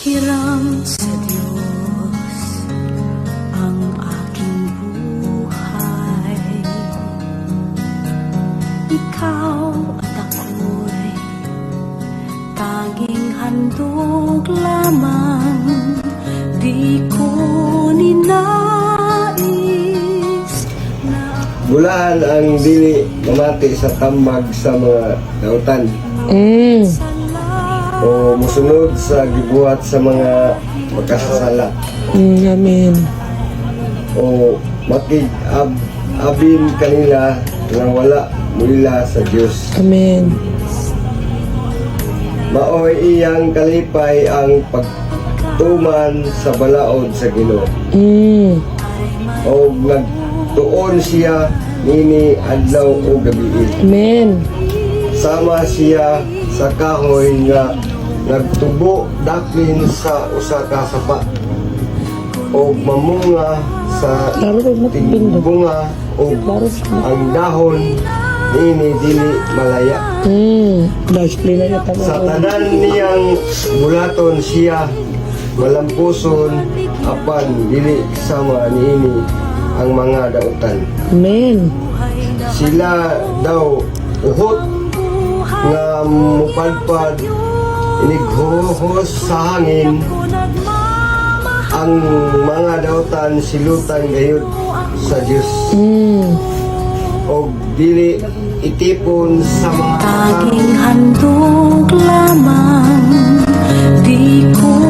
Hiram sa Diyos ang aking buhay. Ikaw at ako'y tanging handog lamang. Di ko ninais na Bulaan ang dili mamati sa tambag sa mga dautan o musunod sa gibuhat sa mga makasasala Amen. o makig-abin kanila na wala mula sa Diyos. Amen. Maoy iyang kalipay ang pagtuman sa balaod sa Ginoo. O nagtuon siya nini adlaw o gabi. Amen. Sama siya sa kahoy nga nagtubo daklin sa usa ka sapa o mamunga sa tigbunga o ang dahon nini dili malaya. Na-explain na niya Sa tanan niyang bulaton siya malampuson apan dili sama niini ang mga dautan. Amen. Sila daw uhot nga mupadpad inighuhos sa hangin. Ang mga dautan silutan gayud sa Dios o dili itipon sa mga tanging handog lamang. Di ko